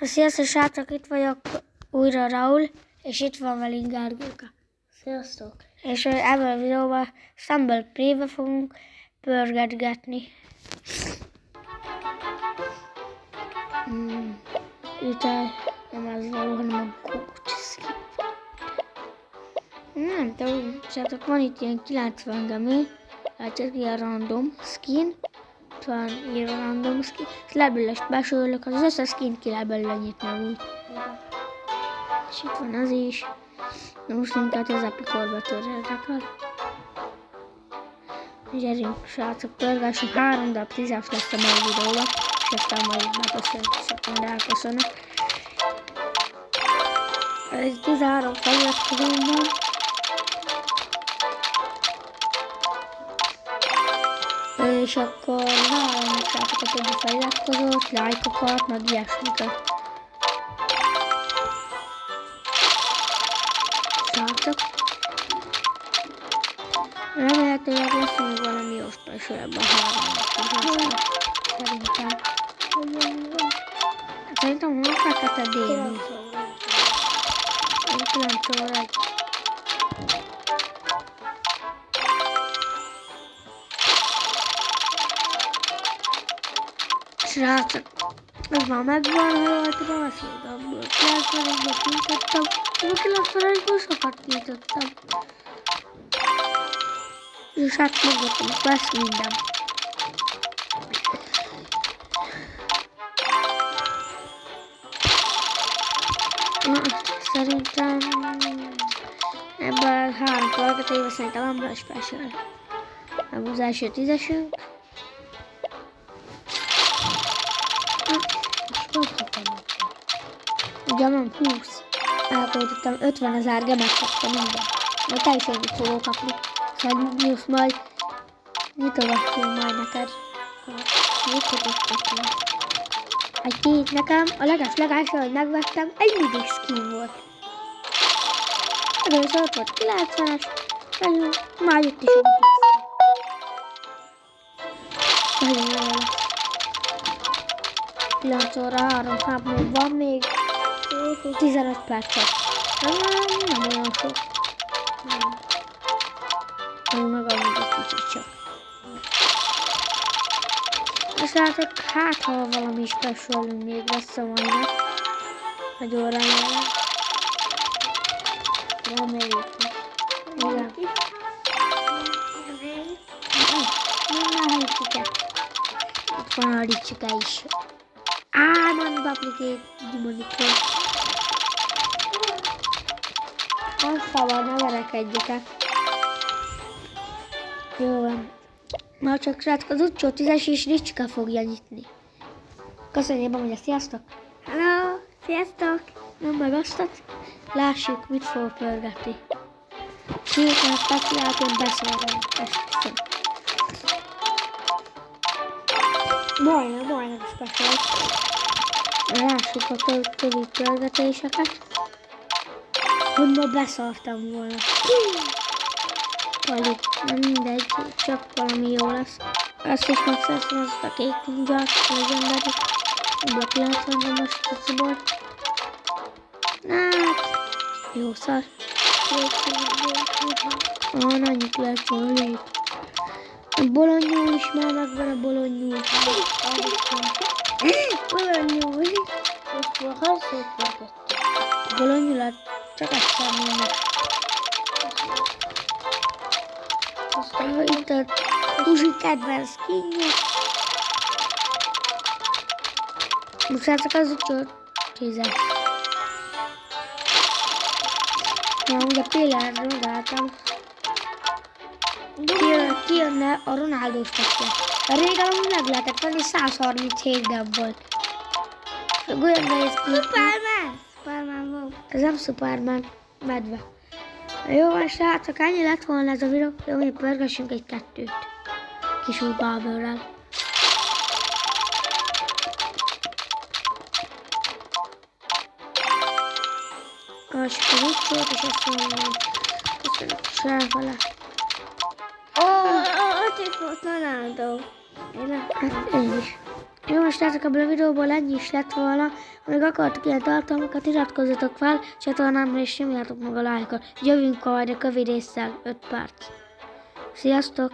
Sziasztok srácok, itt vagyok újra Raúl, és itt van velünk Gergőka. Sziasztok! És ebben a videóban Stumble Play-be fogunk pörgetgetni. Itt nem ez való, hanem a Goat Skin. Nem tudom, srácok, van itt ilyen 90 gemi, látjátok, ilyen random skin. Itt van ilyen random skin, és lehet belőle besőlök, az összes skint ki lehet belőle nyitni úgy. És itt van az is. De most inkább az epikorba törjetek el. Gyerünk, srácok, pörgessünk, 3 darab 10-es lesz a mai videóban, és aztán majd beköszönök, és akkor majd elköszönök. Ez 13 feliratkozóban. És akkor várom, srácok, a többi feliratkozót, lájkokat, meg ilyesmiket. Srácok. Remélhetőleg lesz még valami jó special ebben a 3 szerintem. Szerintem hol fekete déli. 9 óra 1. Srácok, ez már megvan, ha jól tudom, azt mondom, 91-ben kinyitottam, a 91-ben sokat kinyitottam. És hát mondottam, lesz minden. Szerintem ebben 3 pörgetőben szerintem nem lesz special. Nem az első 10-esünk. Ugye van 20. Elköltöttem 50 000 gemet kaptam minden. Majd te is együtt fogok kapni. Szóval most majd nyitogatunk majd neked. Egy két nekem a leges-legelső, hogy megvettem, egy mindig skin volt. Először ott volt 90-es, már jött is a mindig skin. Nagyon jó lesz. 9 óra 3, hát még van még 15 percet. Nem olyan sok. Meg amúgy egy kicsit csak. És látok, hát ha valami specialünk még lesz a mainak. Nagyon remélem. Reméljük. Igen. Nem a helycsike. Itt van a ricsike is. Van duplicate gyimonikról. Nem szabad, ne verekedjetek. Jó van. Na csak srácok, az utcsó 10-es és Ricska fogja nyitni. Köszönjük, hogy sziasztok! Hello! Sziasztok! Nem megosztott? Lássuk, mit fog pörgetni. Miután speciált, én beszélem. Esküszöm. Majdnem speciált. Lássuk a többi pörgetéseket. Hogy ma beszartam volna. Vagy nem mindegy, csak valami jó lesz. Ezt is megszerzem, azt a kék ninja, legendary. Black 90-ben most tuciból. Hát, jó szar. Annyit lehet csolni. A bolonyúl is már megvan a bolonyúl. Bolonyúl. Most már hányszor pörgettem? Bolonyúlat csak egyszer mondok. Aztán itt a Kuzsi kedvenc skinje. Most látszik az utcsó 10-es. Na, ugye például rádáltam. Kijönne a Ronaldós kapja. A régen amúgy meg lehetett venni, 137 gem volt. Olyan nehéz ki. Superman volt. Ez nem Superman, medve. Jó van, srácok, ennyi lett volna ez a videó. Jó, hogy pörgessünk egy 2-t. Kis új bábőrrel. Lássuk az utcsót, és azt mondom, köszönöm, sárfele. Ott is volt Ronaldo. Hát én is. Jó, most látok, ebből a videóból ennyi is lett volna. Még akartok ilyen tartalmakat, iratkozzatok fel csatornámra és nyomjátok meg a lájkot. Jövünk majd a kövi résszel 5 perc. Sziasztok!